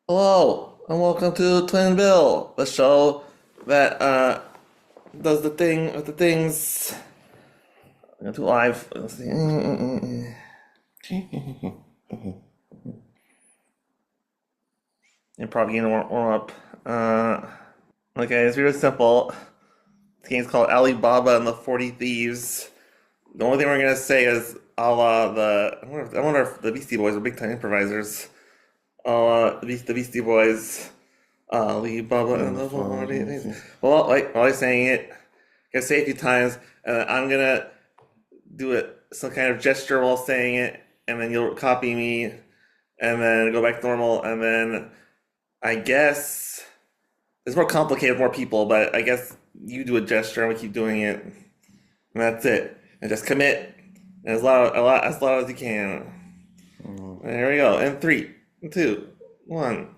Hello, and welcome to Twin Bill, the show that does the thing with the things. I'm gonna do live. Let's see. And probably gonna warm up. Okay, it's really simple. The game's called Alibaba and the 40 Thieves. The only thing we're gonna say is a la the. I wonder if the Beastie Boys are big time improvisers. The Beastie Boys. Alibaba and the 40 Thieves. Well, like while I'm saying it, I'm gonna say it a few times, and I'm gonna do it some kind of gesture while saying it, and then you'll copy me, and then go back to normal, and then I guess it's more complicated with more people, but I guess you do a gesture and we keep doing it, and that's it. And just commit as loud as you can. There we go. And three, two, one.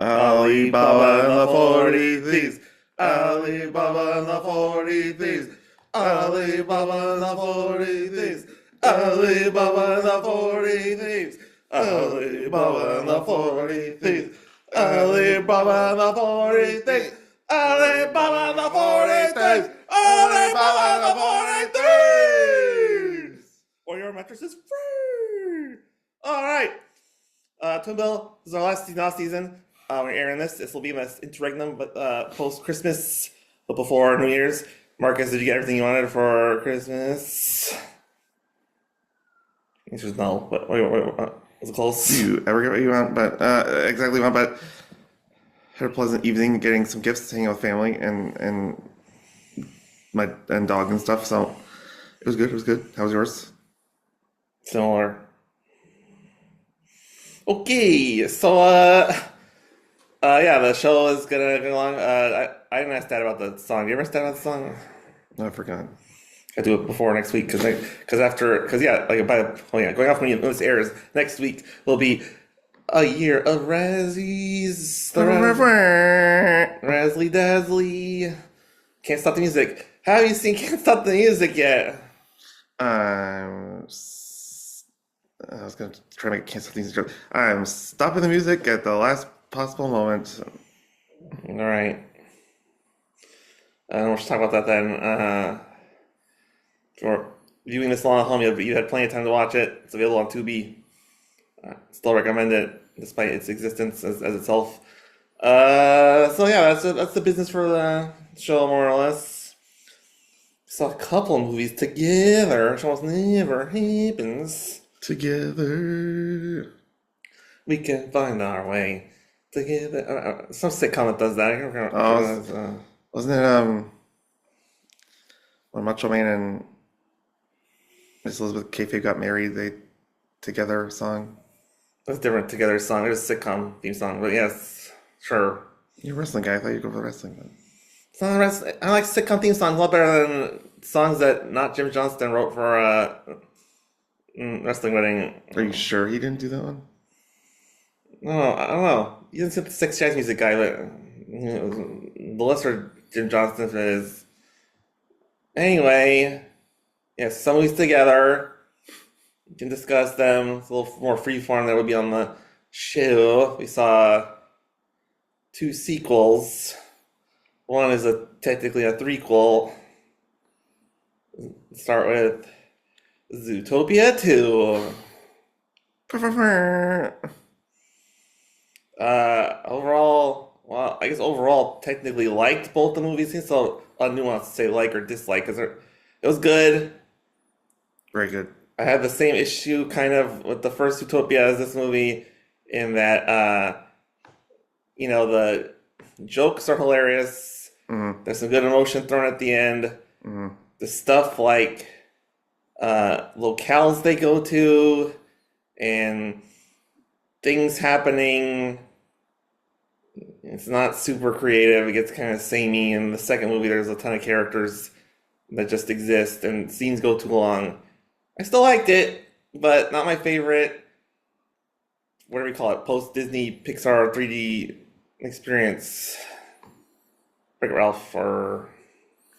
Alibaba and the 40 Thieves. Alibaba and the 40 Thieves. Alibaba and the 40 Thieves. Alibaba and the 40 Thieves. Alibaba and the 40 Thieves. Alibaba and the 40 Thieves. Alibaba and the 40 Thieves. Alibaba and the 40 Thieves. Or your mattress is free. All right. Twin Bill, this is our last season. We're airing this. This will be my interregnum, but post Christmas, but before New Year's. Marcus, did you get everything you wanted for Christmas? The answer is no, but was it close? You ever get what you want, but exactly what, but had a pleasant evening getting some gifts, hanging out with family and my dog and stuff. So it was good. It was good. How was yours? Similar. Okay, so yeah, the show is gonna go along. I didn't ask Dad about the song. You ever ask Dad about the song? No, I forgot. I do it before next week because yeah, like going off when this airs next week will be a year of Razzies. Razzly Dazzly. Can't stop the music. Have you seen Can't Stop the Music yet? I was gonna try to make cancel things. I'm stopping the music at the last possible moment. All right. We'll just talk about that then. For viewing this long at home, you had plenty of time to watch it. It's available on Tubi. Still recommend it despite its existence as itself. So yeah, that's the business for the show more or less. Saw a couple of movies together, which almost never happens. Together. We can find our way together. Some sitcom that does that. I can't remember Oh, what it was, wasn't it when Macho Man and Miss Elizabeth Kayfabe got married? They together song. That's different together song. It was a sitcom theme song, but yes, sure. You're a wrestling guy. I thought you'd go for wrestling. But It's not I like sitcom theme songs a lot better than songs that not Jim Johnston wrote for wrestling wedding. are you sure he didn't do that one? No, I don't know. You didn't see the sex jazz music guy, but the lesser Jim Johnston is. Anyway, yes, some movies together. You can discuss them. It's a little more freeform than would be on the show. We saw two sequels. One is technically a threequel. Start with Zootopia 2. Overall, well, I guess overall, technically liked both the movies. So nuanced to say like or dislike because it was good. Very good. I had the same issue kind of with the first Zootopia as this movie, in that the jokes are hilarious. Mm-hmm. There's some good emotion thrown at the end. Mm-hmm. The stuff like locales they go to and things happening. It's not super creative. It gets kind of samey. In the second movie, there's a ton of characters that just exist, and scenes go too long. I still liked it, but not my favorite. What do we call it? Post Disney Pixar 3D experience. Wreck-It Ralph or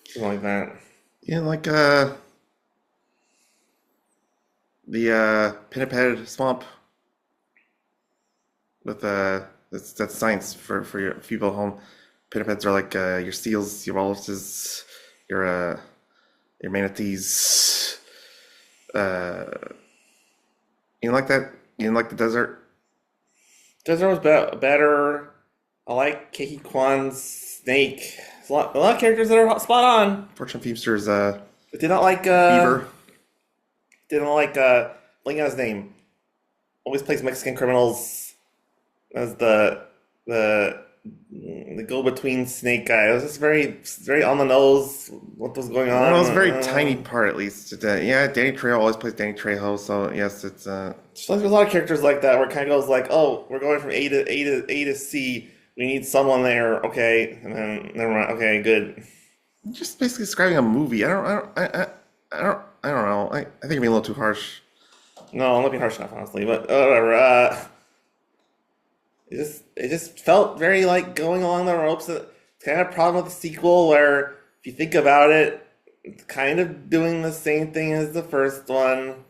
something like that. Yeah, like the Pinniped Swamp with That's science for your people at home. Pinnipeds are like your seals, your walruses, your manatees. Uh, you don't like that? You didn't like the desert? Desert was better. I like Keiki Kwan's snake. There's a lot of characters that are spot on. Fortune Feimster's I did not like beaver. didn't like blanking on his name. Always plays Mexican criminals as the the go between snake guy. It was just very on the nose what was going Well, it was a on. very tiny part, at least. Yeah, Danny Trejo always plays Danny Trejo, so yes, it's Just like there's a lot of characters like that where it kind of goes like, oh, we're going from A to C. We need someone there, okay, and then never mind. Okay, good. just basically describing a movie. I don't know. I think I'm being a little too harsh. No, I'm not being harsh enough, honestly, but whatever. It just felt very like going along the ropes. It's kind of a problem with the sequel where if you think about it, it's kind of doing the same thing as the first one.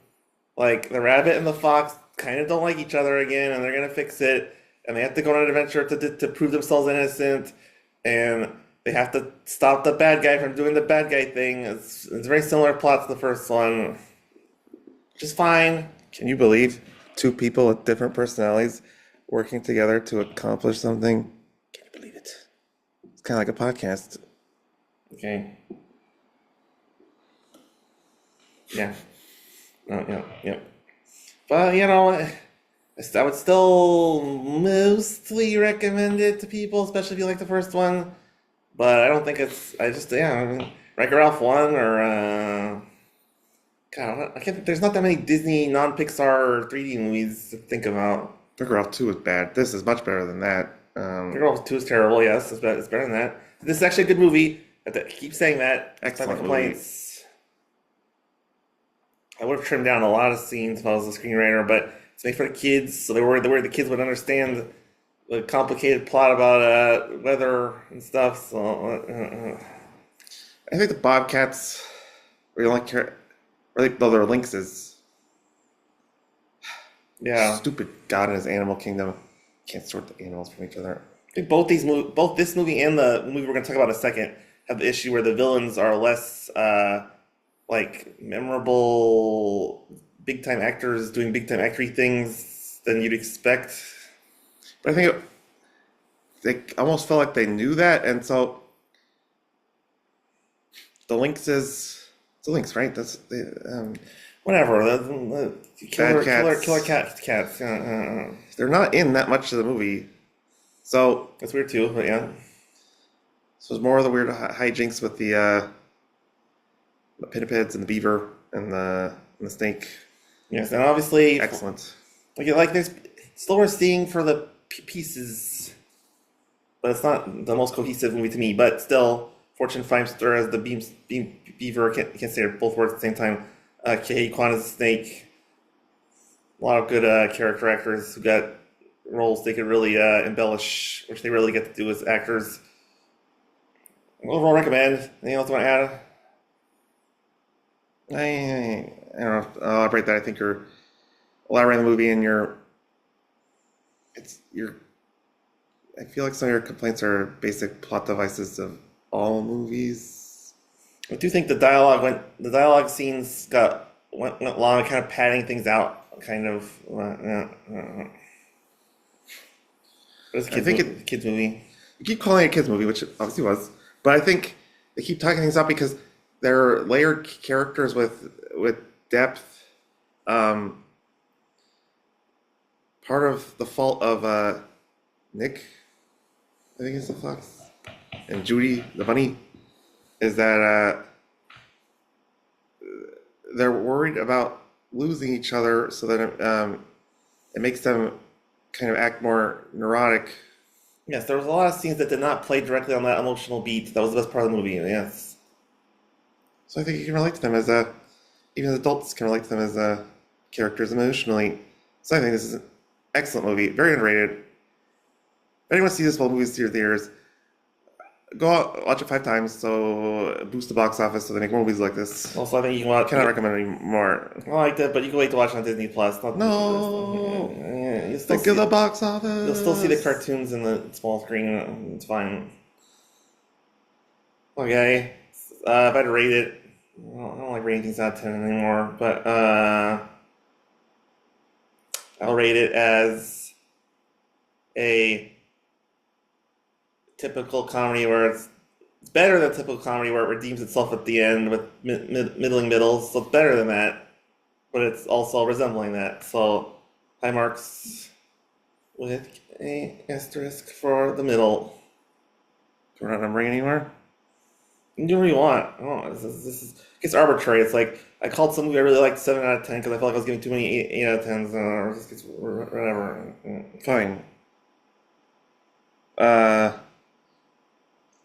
Like the rabbit and the fox kind of don't like each other again, and they're gonna fix it, and they have to go on an adventure to prove themselves innocent, and they have to stop the bad guy from doing the bad guy thing. It's very similar plot to the first one, which is fine. Can you believe two people with different personalities working together to accomplish something? Can you believe it? It's kind of like a podcast. Okay. Yeah. Oh, yeah. Yeah. But I would still mostly recommend it to people, especially if you like the first one. But I don't think it's. I just I mean, Wreck-It Ralph 1 or God, I can't. There's not that many Disney non-Pixar 3D movies to think about. Figure Out 2 is bad. This is much better than that. Wreck-It Ralph 2 is terrible. Yes, it's better than that. This is actually a good movie. I keep saying that. Despite my Excellent movie. complaints. I would have trimmed down a lot of scenes if I was a screenwriter, but it's made for the kids, so they were the kids would understand the complicated plot about weather and stuff. So I think the Bobcats really like care. Really, though they're lynxes. yeah, Stupid God in his animal kingdom can't sort the animals from each other. I think both this movie and the movie we're going to talk about in a second, have the issue where the villains are less like memorable, big time actors doing big time actory things than you'd expect. But I think they almost felt like they knew that, and so the lynxes. It's a lynx, right? That's Whatever, the bad cats. killer cats. They're not in that much of the movie, so That's weird too, but yeah. so it's more of the weird hijinks with the pinnipeds and the beaver and the snake. Yes, and obviously, Excellent. like there's still we're seeing for the pieces, but it's not the most cohesive movie to me. But still, Fortune Feimster as the beaver can't say both words at the same time. Kei Kwan as the snake. A lot of good character actors who got roles they could really embellish, which they really get to do as actors. Overall, recommend. Anything else you want to add? I don't know. I'll elaborate that. I think you're elaborating the movie and you're. I feel like some of your complaints are basic plot devices of all movies. I do think the dialogue scenes went long, kind of padding things out, kind of. It's a I think kids movie. You keep calling it a kids movie, which it obviously was, but I think they keep talking things out because they're layered characters with depth. Part of the fault of Nick, I think is the fox, and Judy, the bunny, is that they're worried about losing each other, so that it makes them kind of act more neurotic. Yes, there was a lot of scenes that did not play directly on that emotional beat. That was the best part of the movie. Yes. So I think you can relate to them as even adults can relate to them as characters emotionally. So I think this is an excellent movie, very underrated. If anyone sees this while movies to your theaters, go out, watch it 5 times, so boost the box office so they make more movies like this. Also, I think you can watch. Cannot recommend any more. I like that, but you can wait to watch it on Disney Plus. No! Yeah, Think of the box you'll still see the office! cartoons in the small screen. It's fine. Okay, if I had to rate it, I don't like rating things out of 10 anymore, but I'll rate it as a typical comedy where it's better than typical comedy where it redeems itself at the end with middling middles. So it's better than that, but it's also resembling that. So high marks with a asterisk for the middle. We're not numbering anymore? You can do whatever you want. I don't know. It's arbitrary. It's like I called some movie I really liked 7 out of 10 because I felt like I was giving too many 8 out of 10s or just gets whatever. Fine. Uh,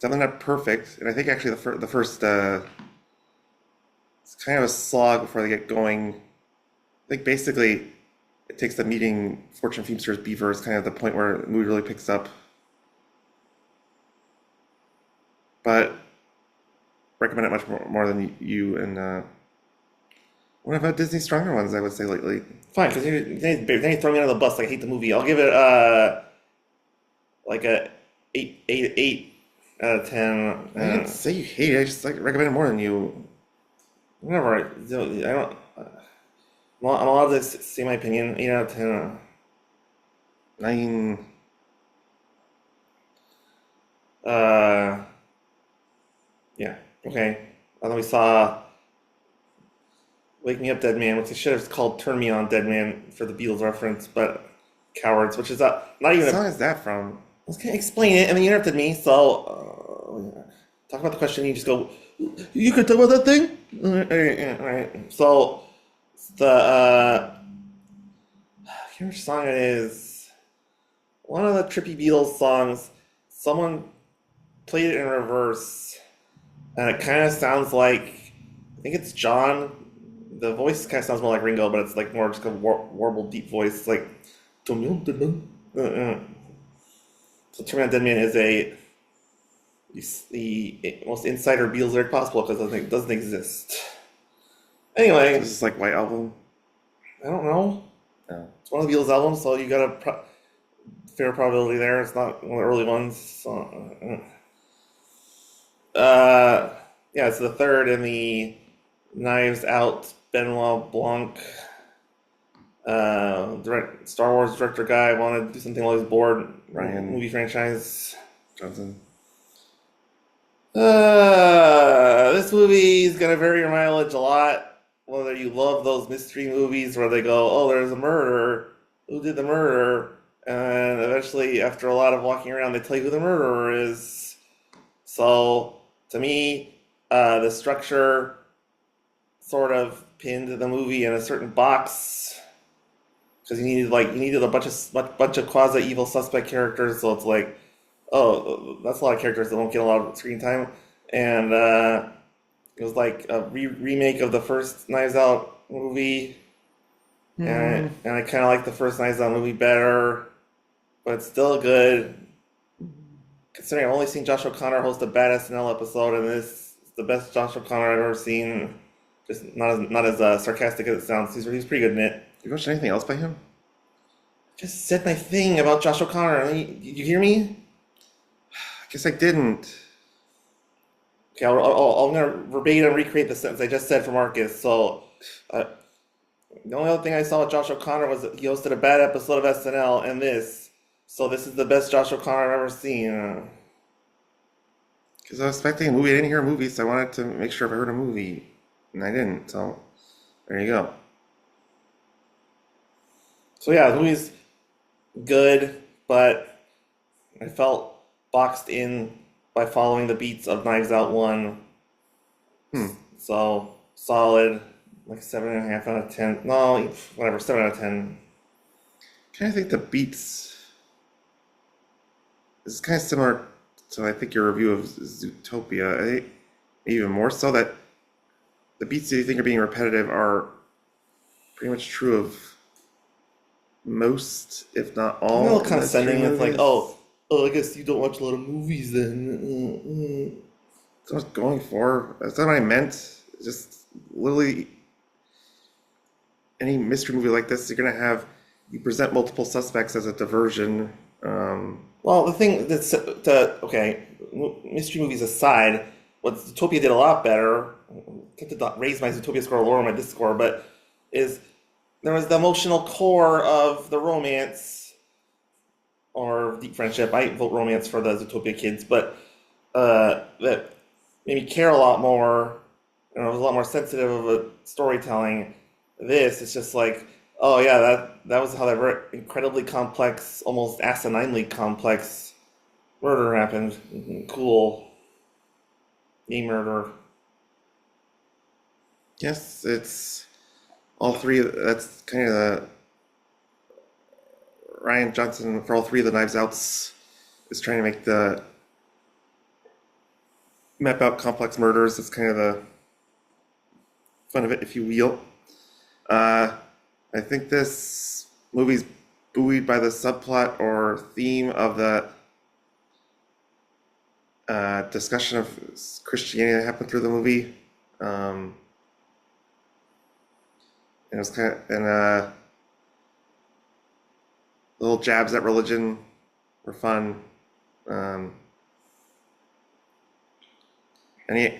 Definitely not perfect, and I think actually the first it's kind of a slog before they get going. I think basically it takes the meeting Fortune Feimster's Beaver is kind of the point where the movie really picks up. But recommend it much more than you and what about Disney stronger ones? I would say lately. Fine, because then you throw me under the bus. Like I hate the movie. I'll give it like a 8 out of 10. I didn't say you hate it. I just like recommend it more than you. Whatever. I don't. I'm allowed to say my opinion. 8 out of 10. 9. Yeah. Okay. And then we saw "Wake Me Up, Dead Man," which they should have called "Turn Me On, Dead Man" for the Beatles reference, but "Cowards," which is not even What a. song is that from? I was gonna explain it, and then you interrupted me. So talk about the question. You just go. You could talk about that thing. All right. So the I can't remember which song it is. One of the Trippy Beatles songs. Someone played it in reverse, and it kind of sounds like I think it's John. The voice kind of sounds more like Ringo, but it's like more just a warble, deep voice. It's like. So Turn Me On, Dead Man is the most insider Beatles lyric possible because it doesn't exist. Anyway, This is like White Album. I don't know. No. It's one of the Beatles albums, so you got a fair probability there. It's not one of the early ones. So, yeah, it's the third in the Knives Out Benoit Blanc Star Wars director guy wanted to do something while he was bored. Ryan Movie franchise. Johnson. This movie is gonna vary your mileage a lot. Whether you love those mystery movies where they go, "Oh, there's a murderer. Who did the murder?" And eventually, after a lot of walking around, they tell you who the murderer is. So, to me, the structure sort of pinned the movie in a certain box because you needed a bunch of quasi evil suspect characters. So it's like, oh, that's a lot of characters that won't get a lot of screen time, and it was like a remake of the first Knives Out movie, and I kind of like the first Knives Out movie better, but it's still good. Considering I've only seen Josh O'Connor host a bad SNL episode, and this is the best Josh O'Connor I've ever seen. Just not as sarcastic as it sounds. He's pretty good in it. You watched anything else by him? Just said my thing about Josh O'Connor. I mean, you hear me? I guess I didn't. Okay, I'm gonna verbatim recreate the sentence I just said for Marcus. So, the only other thing I saw with Josh O'Connor was that he hosted a bad episode of SNL and this. So this is the best Josh O'Connor I've ever seen. Because I was expecting a movie. I didn't hear a movie, so I wanted to make sure if I heard a movie. And I didn't, so there you go. So yeah, the movie's good, but I felt boxed in by following the beats of Knives Out 1. So solid, like 7.5 out of 10. No, whatever, 7 out of 10. Kind of think the beats is kind of similar to I think your review of Zootopia. I think even more so that the beats that you think are being repetitive are pretty much true of most, if not all. A little condescending. It's like, oh, Oh, I guess you don't watch a lot of movies then. That's what I was going for. That's not what I meant. Just literally any mystery movie like this, you're gonna have you present multiple suspects as a diversion. Um, Well, the thing that's okay, mystery movies aside, what Zootopia did a lot better. I to raise my Zootopia score, lower my disc score, but is there was the emotional core of the romance or deep friendship. I vote romance for the Zootopia kids, but that made me care a lot more. And it was a lot more sensitive of a storytelling. This it's just like, oh yeah, that was how that very incredibly complex, almost asininely complex murder happened. Cool, a murder. yes, it's all three. That's kind of the Ryan Johnson for all three of the Knives Outs is trying to make the map out complex murders. It's kind of the fun of it, if you will. Uh, I think this movie's buoyed by the subplot or theme of the discussion of Christianity that happened through the movie. Um, and it was kind of and little jabs at religion were fun. Um, any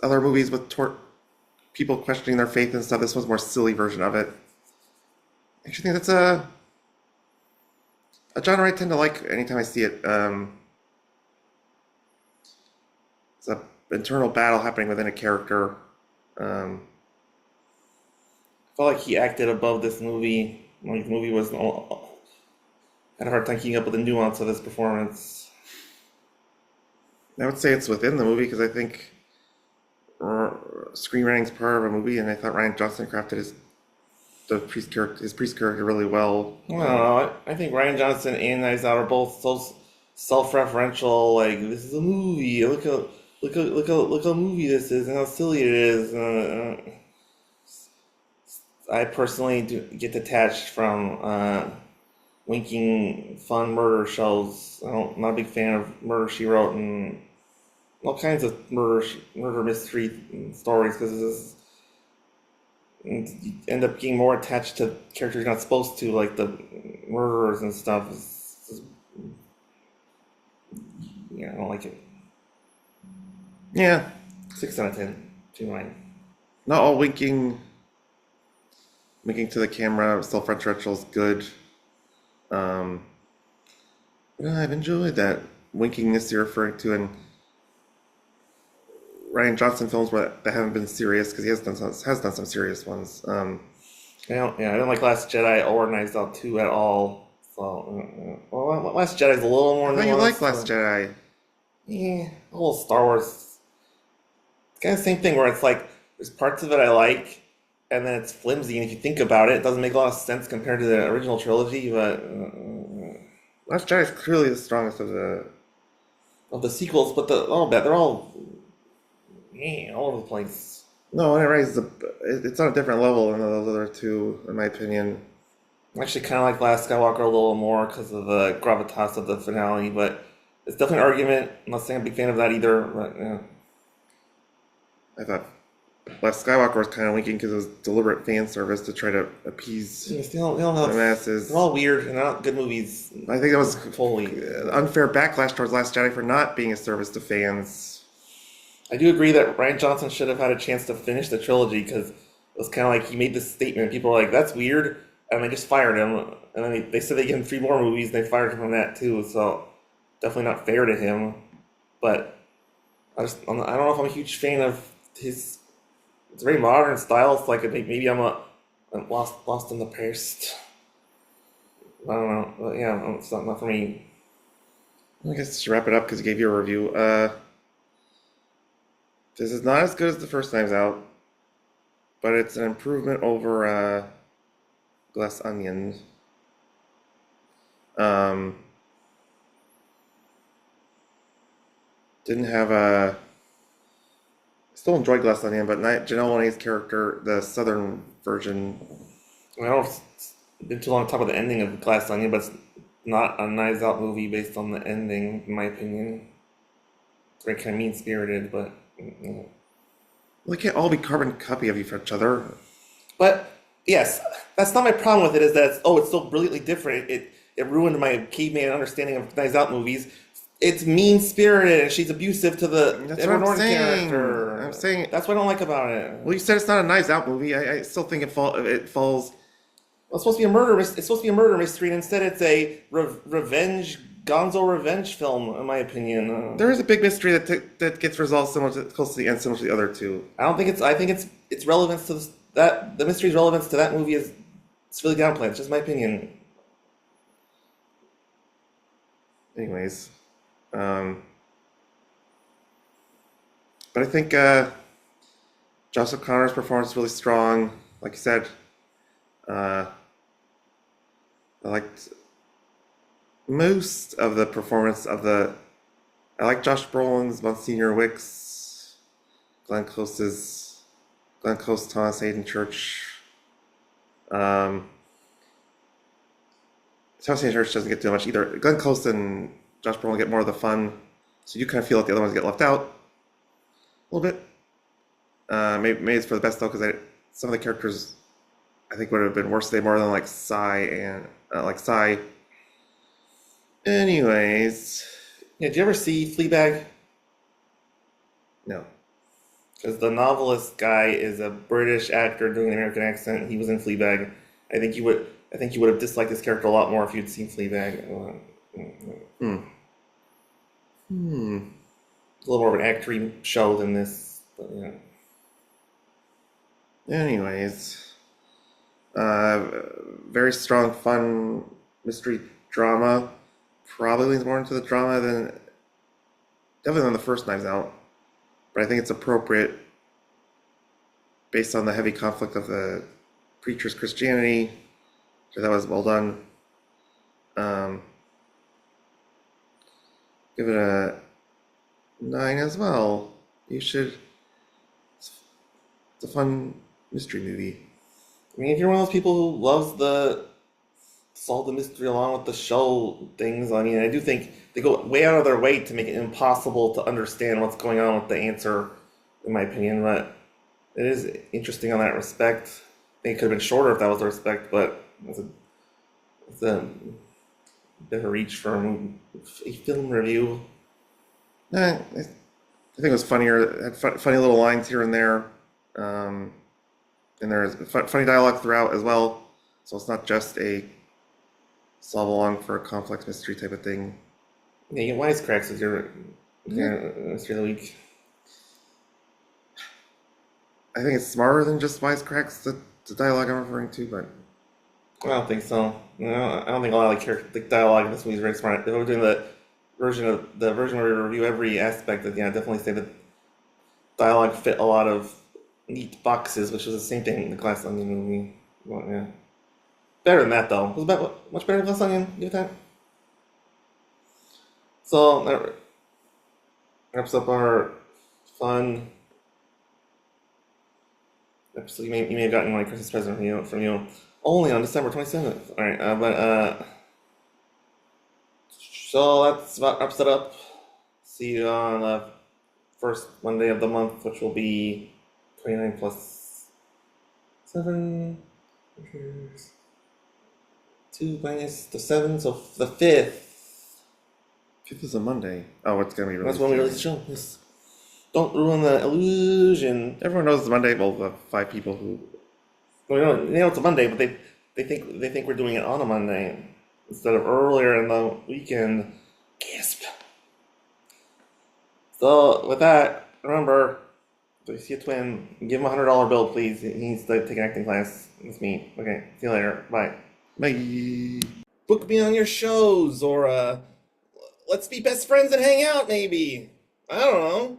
other movies with people questioning their faith and stuff? This was a more silly version of it. I actually think that's a genre I tend to like anytime I see it. It's a internal battle happening within a character. Um, I felt like he acted above this movie. Like the movie was had a hard time keeping up with the nuance of his performance. I would say it's within the movie because I think screenwriting's part of a movie, and I thought Ryan Johnson crafted his priest character really well. I don't know. I think Ryan Johnson and Knives Out are both so self-referential. Like this is a movie. Look how movie this is and how silly it is. I personally do get detached from winking fun murder shows. I'm not a big fan of Murder She Wrote and all kinds of murder mystery stories because you end up getting more attached to characters you're not supposed to, like the murderers and stuff. Yeah, I don't like it. Yeah, 6 out of 10. To mine. not all winking to the camera, self-referential is good. Um, yeah, I've enjoyed that winkingness you're referring to in Ryan Johnson films that haven't been serious because he has done some serious ones. I don't like Last Jedi or Knives Out 2 at all. So, well, Last Jedi's a little more I thought you liked nuanced. Last Jedi. Yeah, the whole Star Wars. It's kind of the same thing where it's like there's parts of it I like, and then it's flimsy, and if you think about it, it doesn't make a lot of sense compared to the original trilogy. But Last Jedi is clearly the strongest of the sequels, but they're all all over the place. No, when it rises, it's on a different level than those other two, in my opinion. I actually kind of like Last Skywalker a little more because of the gravitas of the finale, but it's definitely an argument. I'm not saying I'm a big fan of that either, but yeah. I thought Last Skywalker was kind of winking because it was deliberate fan service to try to appease They don't the have. masses. They're all weird and they're not good movies. I think that was Fully. an unfair backlash towards Last Jedi for not being a service to fans. I do agree that Ryan Johnson should have had a chance to finish the trilogy because it was kind of like he made this statement. People were like, "That's weird," and they just fired him. And then they said they gave him 3 more movies. And they fired him from that too. So definitely not fair to him. But I don't know if I'm a huge fan of his. It's very modern style. It's like maybe I'm lost in the past. I don't know. But yeah, it's not for me. I guess to wrap it up because I gave you a review. This is not as good as the first Knives Out, but it's an improvement over Glass Onion. Um, didn't have a. Still enjoyed Glass Onion, but not Janelle Monáe's character, the Southern version. I don't been too long to talk about the ending of Glass Onion, but it's not a Knives Out movie based on the ending, in my opinion. It's very kind of mean spirited, but Well, they can't all be carbon copy of each other. but yes, that's not my problem with it. Is that it's so brilliantly different. It ruined my caveman understanding of Knives Out movies. It's mean spirited and she's abusive to the That's what Edward I'm Norton saying. character. I'm saying. That's what I don't like about it. Well, you said it's not a Knives Out movie. I still think it falls. Well, it's supposed to be a murder. It's supposed to be a murder mystery, and instead it's a revenge, Gonzo revenge film, in my opinion. There is a big mystery that gets resolved close to the end, similar to the other two. I don't think it's. I think its relevance to that the mystery's relevance to that movie is it's really downplayed. It's just my opinion. Anyways, but I think Josh O'Connor's performance is really strong. Like you said, I liked most of the performance of the. I like Josh Brolin's Monsignor Wicks, Glenn Close, Thomas Hayden Church. Thomas Hayden Church doesn't get too much either. Glenn Close and Josh Brolin get more of the fun, so you kind of feel like the other ones get left out a little bit. Maybe it's for the best though, because some of the characters I think would have been worse today, more than like Psy. Anyways, Yeah, did you ever see Fleabag? no. Because the novelist guy is a British actor doing an American accent. He was in Fleabag. I think you would. I think you would have disliked this character a lot more if you'd seen Fleabag. Hmm. It's a little more of an actory show than this. But yeah. Anyways, very strong, fun mystery drama. Probably leans more into the drama definitely than the first Knives Out. But I think it's appropriate based on the heavy conflict of the preacher's Christianity. So that was well done. Give it a 9 as well. You should. It's a fun mystery movie. I mean, if you're one of those people who loves the solve the mystery along with the show things, I mean, I do think they go way out of their way to make it impossible to understand what's going on with the answer, in my opinion. But it is interesting on that respect. I think it could have been shorter if that was the respect, but it's a bit of a reach for a film review. I think it was funnier. It had funny little lines here and there. And there's funny dialogue throughout as well. So it's not just a solve along for a complex mystery type of thing. Yeah, you get wisecracks with your mystery of the week. I think it's smarter than just wisecracks, the dialogue I'm referring to, but I don't think so. No, I don't think a lot of the dialogue in this movie is very smart. If we were doing the version where we review every aspect, I'd definitely say that dialogue fit a lot of neat boxes, which was the same thing in the Glass Onion movie. Well, yeah. Better than that, though. It was much better than Glass Onion. Give it that. So, that wraps up our fun episode. You may have gotten my Christmas present from you only on December 27th. Alright, so that's about wraps it up. See you on the first Monday of the month, which will be 29 plus 7. 2 minus the 7, so the 5th. 5th is a Monday. Oh, it's gonna be released. That's when we release the show. Yes. Don't ruin the illusion. Everyone knows it's Monday. Well, the 5 people who. Well, they know it's a Monday, but they think we're doing it on a Monday instead of earlier in the weekend. Gasp. So with that, remember, if you see a twin, give him $100 bill, please. He needs to take an acting class with me. Okay, see you later. Bye. Bye. Book me on your shows, or let's be best friends and hang out, maybe. I don't know.